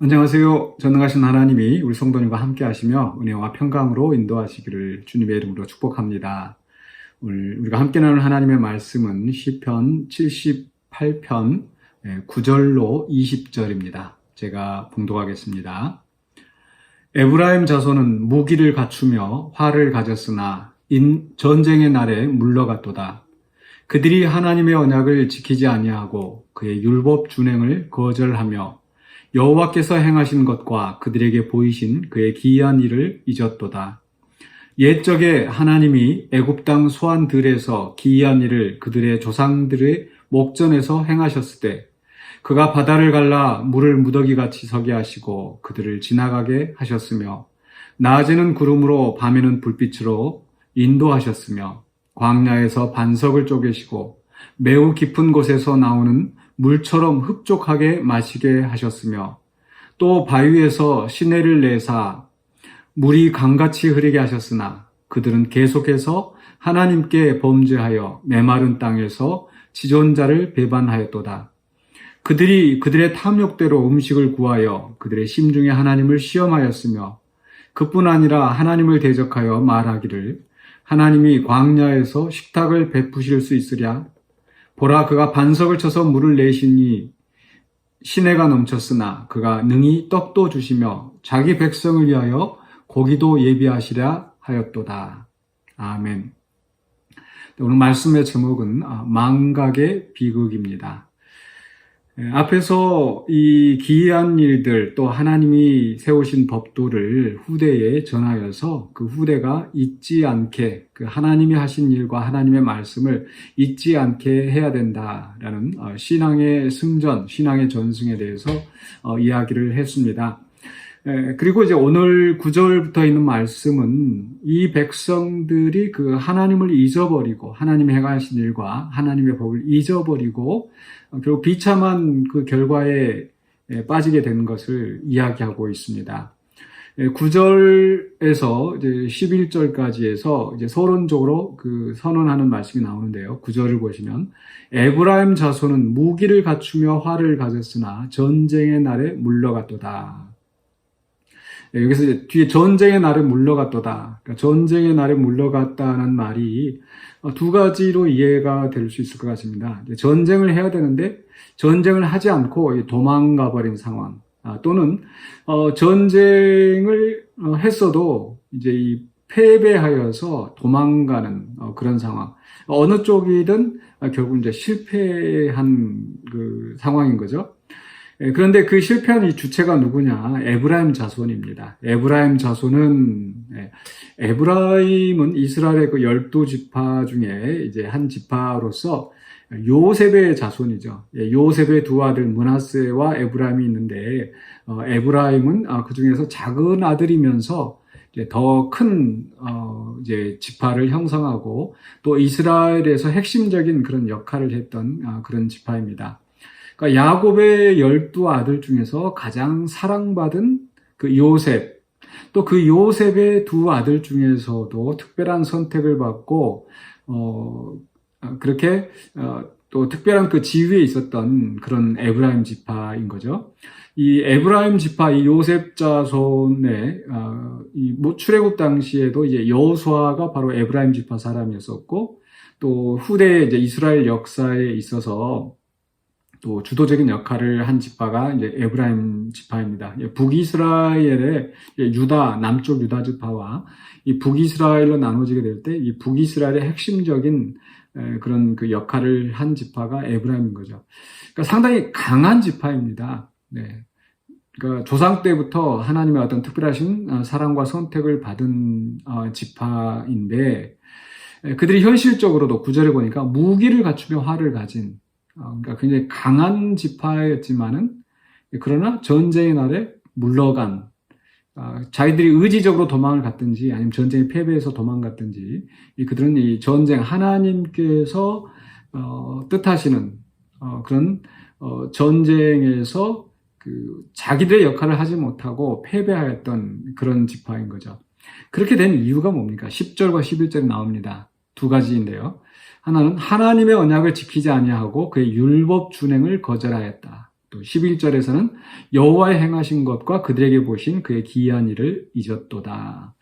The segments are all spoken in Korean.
안녕하세요. 전능하신 하나님이 우리 성도님과 함께 하시며 은혜와 평강으로 인도하시기를 주님의 이름으로 축복합니다. 오늘 우리가 함께 나눌 하나님의 말씀은 시편 78편 9절로 20절입니다. 제가 봉독하겠습니다. 에브라임 자손은 무기를 갖추며 활을 가졌으나 전쟁의 날에 물러갔도다. 그들이 하나님의 언약을 지키지 아니하고 그의 율법 준행을 거절하며 여호와께서 행하신 것과 그들에게 보이신 그의 기이한 일을 잊었도다. 옛적에 하나님이 애굽 땅 소환들에서 기이한 일을 그들의 조상들의 목전에서 행하셨을 때 그가 바다를 갈라 물을 무더기같이 서게 하시고 그들을 지나가게 하셨으며 낮에는 구름으로 밤에는 불빛으로 인도하셨으며 광야에서 반석을 쪼개시고 매우 깊은 곳에서 나오는 물처럼 흡족하게 마시게 하셨으며 또 바위에서 시내를 내사 물이 강같이 흐르게 하셨으나 그들은 계속해서 하나님께 범죄하여 메마른 땅에서 지존자를 배반하였도다. 그들이 그들의 탐욕대로 음식을 구하여 그들의 심중에 하나님을 시험하였으며 그뿐 아니라 하나님을 대적하여 말하기를 하나님이 광야에서 식탁을 베푸실 수 있으랴? 보라, 그가 반석을 쳐서 물을 내시니 시내가 넘쳤으나 그가 능히 떡도 주시며 자기 백성을 위하여 고기도 예비하시랴 하였도다. 아멘. 오늘 말씀의 제목은 망각의 비극입니다. 앞에서 이 기이한 일들 또 하나님이 세우신 법도를 후대에 전하여서 그 후대가 잊지 않게 그 하나님이 하신 일과 하나님의 말씀을 잊지 않게 해야 된다라는 신앙의 승전, 신앙의 전승에 대해서 이야기를 했습니다. 그리고 이제 오늘 9절부터 있는 말씀은 이 백성들이 그 하나님을 잊어버리고 하나님이 행하신 일과 하나님의 법을 잊어버리고 결국 비참한 그 결과에 빠지게 된 것을 이야기하고 있습니다. 9절에서 이제 11절까지 해서 이제 서론적으로 그 선언하는 말씀이 나오는데요. 9절을 보시면 에브라임 자손은 무기를 갖추며 활을 가졌으나 전쟁의 날에 물러갔도다. 여기서 이제 뒤에 전쟁의 날에 물러갔도다. 그러니까 전쟁의 날에 물러갔다는 말이 두 가지로 이해가 될 수 있을 것 같습니다. 전쟁을 해야 되는데 전쟁을 하지 않고 도망가 버린 상황, 또는 전쟁을 했어도 이제 이 패배하여서 도망가는 그런 상황. 어느 쪽이든 결국 이제 실패한 그 상황인 거죠. 그런데 그 실패한 이 주체가 누구냐? 에브라임 자손입니다. 에브라임 자손은, 에브라임은 이스라엘의 그 12지파 중에 이제 한 지파로서 요셉의 자손이죠. 요셉의 두 아들 므낫세와 에브라임이 있는데, 에브라임은 그 중에서 작은 아들이면서 더 큰, 이제 지파를 형성하고 또 이스라엘에서 핵심적인 그런 역할을 했던 그런 지파입니다. 그러니까 야곱의 12아들 중에서 가장 사랑받은 그 요셉, 또 그 요셉의 두 아들 중에서도 특별한 선택을 받고 그렇게 또 특별한 그 지위에 있었던 그런 에브라임 지파인 거죠. 이 에브라임 지파, 이 요셉 자손의 이 출애굽 당시에도 이제 여호수아가 바로 에브라임 지파 사람이었었고, 또 후대 이제 이스라엘 역사에 있어서 또 주도적인 역할을 한 지파가 이제 에브라임 지파입니다. 북이스라엘의 유다, 남쪽 유다 지파와 이 북이스라엘로 나눠지게 될 때 이 북이스라엘의 핵심적인 그런 그 역할을 한 지파가 에브라임인 거죠. 그러니까 상당히 강한 지파입니다. 네. 그러니까 조상 때부터 하나님의 어떤 특별하신 사랑과 선택을 받은 지파인데, 그들이 현실적으로도 구절에 보니까 무기를 갖추며 활을 가진, 그러니까 굉장히 강한 지파였지만은 그러나 전쟁의 날에 물러간, 자기들이 의지적으로 도망을 갔든지 아니면 전쟁에 패배해서 도망갔든지 그들은 이 전쟁, 하나님께서 뜻하시는 그런 전쟁에서 그 자기들의 역할을 하지 못하고 패배하였던 그런 지파인 거죠. 그렇게 된 이유가 뭡니까? 10절과 11절에 나옵니다. 두 가지인데요. 하나는 하나님의 언약을 지키지 아니하고 그의 율법 준행을 거절하였다. 또 11절에서는 여호와의 행하신 것과 그들에게 보신 그의 기이한 일을 잊었도다.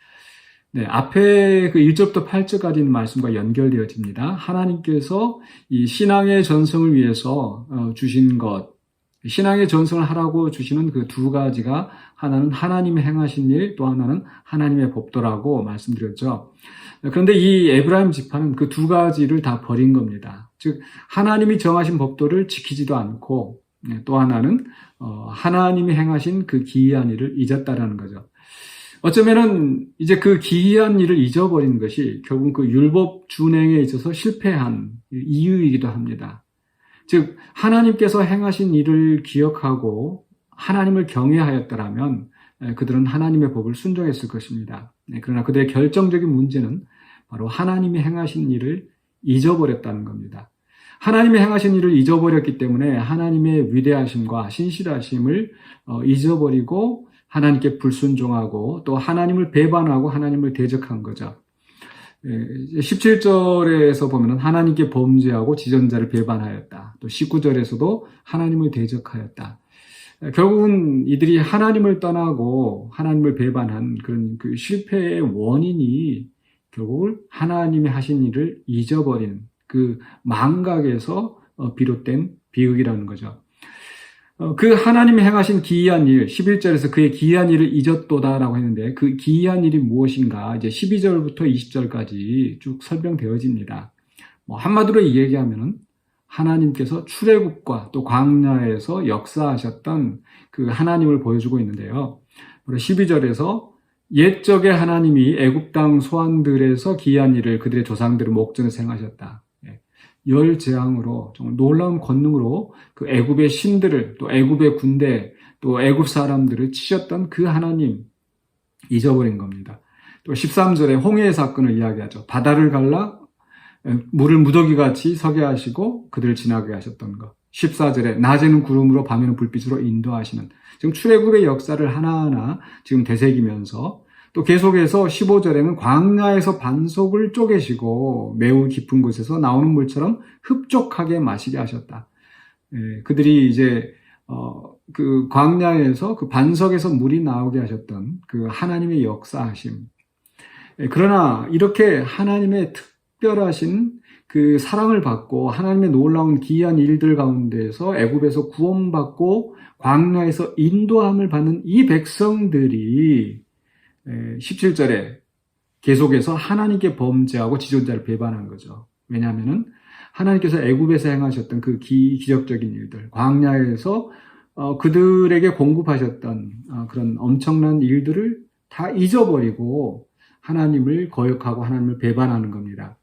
네, 앞에 그 1절부터 8절까지 있는 말씀과 연결되어집니다. 하나님께서 이 신앙의 전성을 위해서 주신 것, 신앙의 전성을 하라고 주시는 그 두 가지가 하나는 하나님이 행하신 일, 또 하나는 하나님의 법도라고 말씀드렸죠. 그런데 이 에브라임 지파는 그 두 가지를 다 버린 겁니다. 즉 하나님이 정하신 법도를 지키지도 않고 또 하나는 하나님이 행하신 그 기이한 일을 잊었다라는 거죠. 어쩌면은 이제 그 기이한 일을 잊어버린 것이 결국 그 율법 준행에 있어서 실패한 이유이기도 합니다. 즉 하나님께서 행하신 일을 기억하고 하나님을 경외하였더라면 그들은 하나님의 법을 순종했을 것입니다. 그러나 그들의 결정적인 문제는 바로 하나님이 행하신 일을 잊어버렸다는 겁니다. 하나님이 행하신 일을 잊어버렸기 때문에 하나님의 위대하심과 신실하심을 잊어버리고 하나님께 불순종하고 또 하나님을 배반하고 하나님을 대적한 거죠. 17절에서 보면 하나님께 범죄하고 지존자를 배반하였다. 또 19절에서도 하나님을 대적하였다. 결국은 이들이 하나님을 떠나고 하나님을 배반한 그런 그 실패의 원인이 결국은 하나님이 하신 일을 잊어버리는 그 망각에서 비롯된 비극이라는 거죠. 그 하나님이 행하신 기이한 일, 11절에서 그의 기이한 일을 잊었도다라고 했는데 그 기이한 일이 무엇인가 이제 12절부터 20절까지 쭉 설명되어집니다. 한마디로 얘기하면은 하나님께서 출애굽과 또 광야에서 역사하셨던 그 하나님을 보여주고 있는데요. 12절에서 옛적의 하나님이 애굽 땅 소환들에서 기이한 일을 그들의 조상들의 목전에서 행하셨다. 열 재앙으로 정말 놀라운 권능으로 그 애굽의 신들을 또 애굽의 군대 또 애굽 사람들을 치셨던 그 하나님 잊어버린 겁니다. 또 13절에 홍해의 사건을 이야기하죠. 바다를 갈라 물을 무더기같이 서게 하시고 그들을 지나게 하셨던 것. 14절에 낮에는 구름으로 밤에는 불빛으로 인도하시는 지금 출애굽의 역사를 하나하나 지금 되새기면서 또 계속해서 15절에는 광야에서 반석을 쪼개시고 매우 깊은 곳에서 나오는 물처럼 흡족하게 마시게 하셨다. 그들이 이제 그 광야에서 그 반석에서 물이 나오게 하셨던 그 하나님의 역사하심. 그러나 이렇게 하나님의 특별하신 그 사랑을 받고 하나님의 놀라운 기이한 일들 가운데서 애굽에서 구원받고 광야에서 인도함을 받는 이 백성들이 17절에 계속해서 하나님께 범죄하고 지존자를 배반한 거죠. 왜냐하면은 하나님께서 애굽에서 행하셨던 그 기적적인 일들, 광야에서 그들에게 공급하셨던 그런 엄청난 일들을 다 잊어버리고 하나님을 거역하고 하나님을 배반하는 겁니다.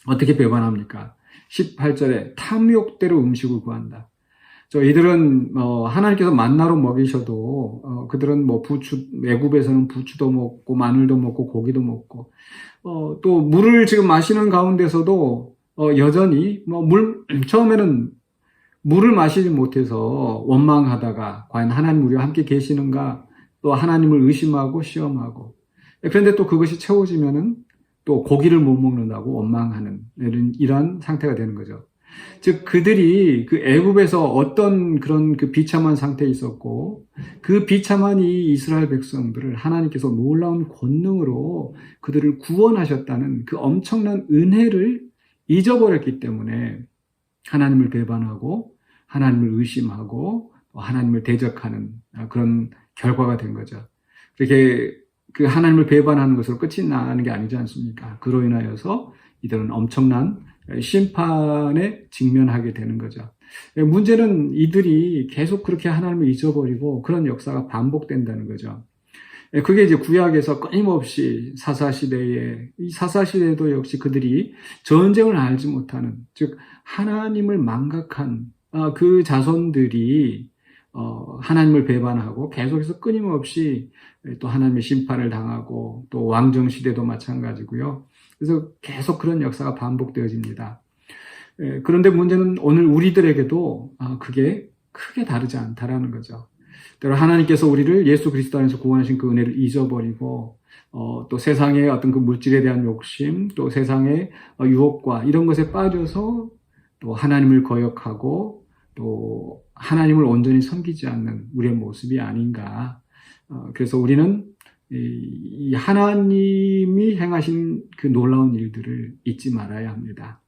어떻게 배반합니까? 18절에 탐욕대로 음식을 구한다. 이들은 하나님께서 만나로 먹이셔도 그들은 애굽에서는 부추도 먹고 마늘도 먹고 고기도 먹고 또 물을 지금 마시는 가운데서도 여전히 처음에는 물을 마시지 못해서 원망하다가 과연 하나님 우리와 함께 계시는가 또 하나님을 의심하고 시험하고 그런데 또 그것이 채워지면은 또 고기를 못 먹는다고 원망하는 이런 상태가 되는 거죠. 즉 그들이 그 애굽에서 어떤 그런 그 비참한 상태에 있었고 그 비참한 이 이스라엘 백성들을 하나님께서 놀라운 권능으로 그들을 구원하셨다는 그 엄청난 은혜를 잊어버렸기 때문에 하나님을 배반하고 하나님을 의심하고 하나님을 대적하는 그런 결과가 된 거죠. 그렇게 그 하나님을 배반하는 것으로 끝이 나는 게 아니지 않습니까? 그로 인하여서 이들은 엄청난 심판에 직면하게 되는 거죠. 문제는 이들이 계속 그렇게 하나님을 잊어버리고 그런 역사가 반복된다는 거죠. 그게 이제 구약에서 끊임없이 사사시대에, 이 사사시대도 역시 그들이 전쟁을 알지 못하는, 즉, 하나님을 망각한 그 자손들이 하나님을 배반하고 계속해서 끊임없이 또 하나님의 심판을 당하고 또 왕정시대도 마찬가지고요. 그래서 계속 그런 역사가 반복되어집니다. 그런데 문제는 오늘 우리들에게도 그게 크게 다르지 않다라는 거죠. 때로 하나님께서 우리를 예수 그리스도 안에서 구원하신 그 은혜를 잊어버리고 또 세상의 어떤 그 물질에 대한 욕심, 또 세상의 유혹과 이런 것에 빠져서 또 하나님을 거역하고 또 하나님을 온전히 섬기지 않는 우리의 모습이 아닌가. 그래서 우리는 이 하나님이 행하신 그 놀라운 일들을 잊지 말아야 합니다.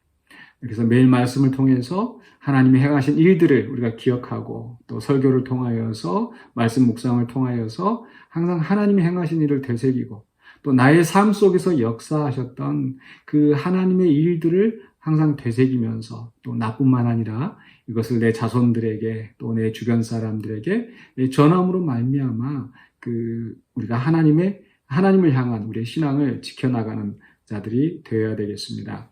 그래서 매일 말씀을 통해서 하나님이 행하신 일들을 우리가 기억하고 또 설교를 통하여서 말씀 묵상을 통하여서 항상 하나님이 행하신 일을 되새기고 또 나의 삶 속에서 역사하셨던 그 하나님의 일들을 항상 되새기면서 또 나뿐만 아니라 이것을 내 자손들에게 또 내 주변 사람들에게 전함으로 말미암아 우리가 하나님을 향한 우리의 신앙을 지켜나가는 자들이 되어야 되겠습니다.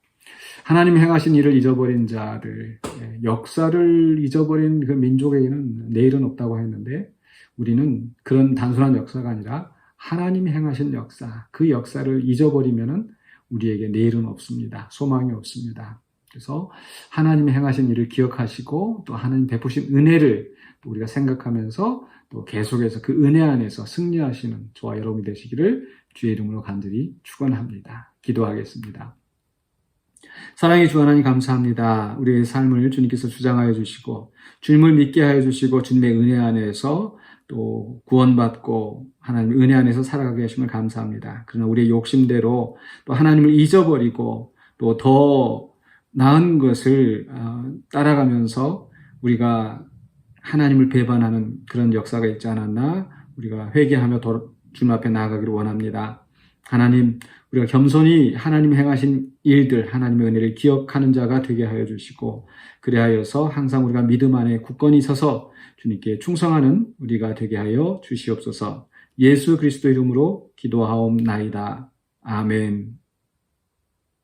하나님 행하신 일을 잊어버린 자들, 역사를 잊어버린 그 민족에게는 내일은 없다고 했는데 우리는 그런 단순한 역사가 아니라 하나님이 행하신 역사, 그 역사를 잊어버리면은 우리에게 내일은 없습니다. 소망이 없습니다. 그래서 하나님이 행하신 일을 기억하시고 또 하나님 베푸신 은혜를 우리가 생각하면서 또 계속해서 그 은혜 안에서 승리하시는 저와 여러분이 되시기를 주의 이름으로 간절히 축원합니다. 기도하겠습니다. 사랑의 주 하나님 감사합니다. 우리의 삶을 주님께서 주장하여 주시고 주님을 믿게 하여 주시고 주님의 은혜 안에서 또 구원받고 하나님의 은혜 안에서 살아가게 하심을 감사합니다. 그러나 우리의 욕심대로 또 하나님을 잊어버리고 또 더 나은 것을 따라가면서 우리가 하나님을 배반하는 그런 역사가 있지 않았나 우리가 회개하며 주님 앞에 나아가기를 원합니다. 하나님, 우리가 겸손히 하나님 행하신 일들, 하나님의 은혜를 기억하는 자가 되게 하여 주시고 그리하여서 항상 우리가 믿음 안에 굳건히 서서 주님께 충성하는 우리가 되게 하여 주시옵소서. 예수 그리스도 이름으로 기도하옵나이다. 아멘.